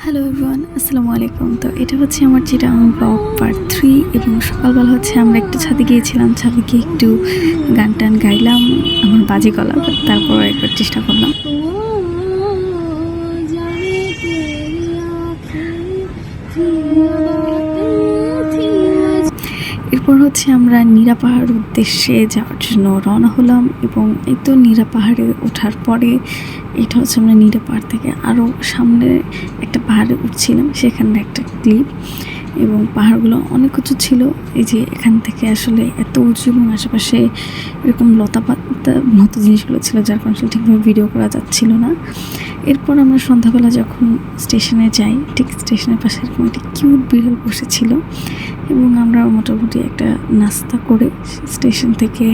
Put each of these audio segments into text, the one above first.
Hello everyone, আসসালামু আলাইকুম। তো এটা হচ্ছে আমার চিটাগাং ব্লগ পার্ট 3 এবং সকালবেলা হচ্ছে আমরা একটু ছাদে গিয়েছিলাম। ছাদে গিয়ে একটু গান টান গাইলাম, আমার বাজে গলা, তারপর একবার চেষ্টা করলাম। এরপর হচ্ছে আমরা নীরা পাহাড়ের উদ্দেশ্যে যাওয়ার জন্য রওনা হলাম এবং এই তো নীরা পাহাড়ে ওঠার পরে এটা হচ্ছে আমরা নীরা পাহাড় থেকে আরও সামনে একটা পাহাড়ে উঠছিলাম, সেখানে একটা ক্লিপ এবং পাহাড়গুলো অনেক উঁচু ছিল। এই যে এখান থেকে আসলে এত উঁচু এবং আশেপাশে এরকম লতা পাতা মতো জিনিসগুলো ছিল, যার কারণে ঠিকভাবে ভিডিও করা যাচ্ছিল না। এরপর আমরা সন্ধ্যাবেলা যখন স্টেশনে যাই, ঠিক স্টেশনের পাশে এরকম একটা কিউট বিড়াল বসেছিল এবং আমরা মোটামুটি একটা নাস্তা করে স্টেশন থেকে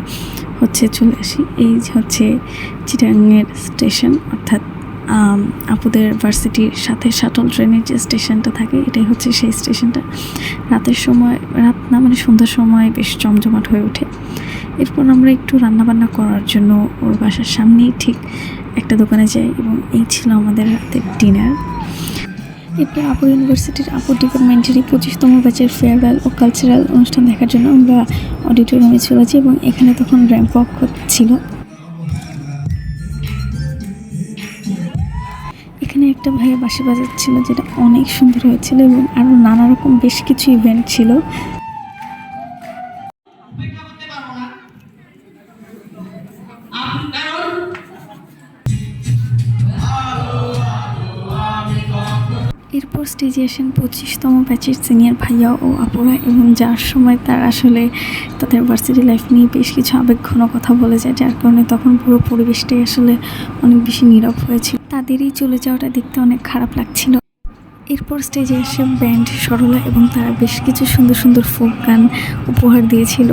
হচ্ছে চলে আসি। এই হচ্ছে চিটাগাংয়ের স্টেশন, অর্থাৎ আপুদের ভার্সিটির সাথে শাটল ট্রেনের যে স্টেশনটা থাকে, এটাই হচ্ছে সেই স্টেশনটা। রাতের সময়, রাত না মানে সন্ধ্যার সময় বেশ জমজমাট হয়ে ওঠে। এরপর আমরা একটু রান্নাবান্না করার জন্য ওর বাসার সামনেই ঠিক একটা দোকানে যাই এবং এই ছিল আমাদের রাতের ডিনার। এরপর আপু ইউনিভার্সিটির আপু ডিপার্টমেন্টেরই 25তম ব্যাচের ফেয়ারওয়েল ও কালচারাল অনুষ্ঠান দেখার জন্য আমরা অডিটোরিয়ামে চলে যাই এবং এখানে তখন র্যাম্প ওয়াক হচ্ছিল। এখানে একটা ভাইয়া বাঁশি বাজাচ্ছিল, যেটা অনেক সুন্দর হয়েছিল এবং আরও নানা রকম বেশ কিছু ইভেন্ট ছিল। এরপর স্টেজে আসেন 25তম ব্যাচের সিনিয়র ভাইয়া ও আপুরা এবং যার সময় তার আসলে তাদের ভার্সিটি লাইফ নিয়ে বেশ কিছু আবেগঘন কথা বলে যায়, যার কারণে তখন পুরো পরিবেশটাই আসলে অনেক বেশি নীরব হয়েছিল। তাদেরই চলে যাওয়াটা দেখতে অনেক খারাপ লাগছিল। এরপর স্টেজে এসে ব্যান্ড সরলা এবং তারা বেশ কিছু সুন্দর সুন্দর ফোক গান উপহার দিয়েছিল।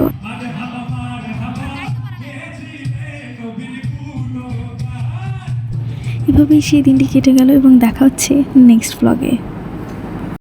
এভাবেই সেই দিনটি কেটে গেল এবং দেখা হচ্ছে নেক্সট ব্লগে।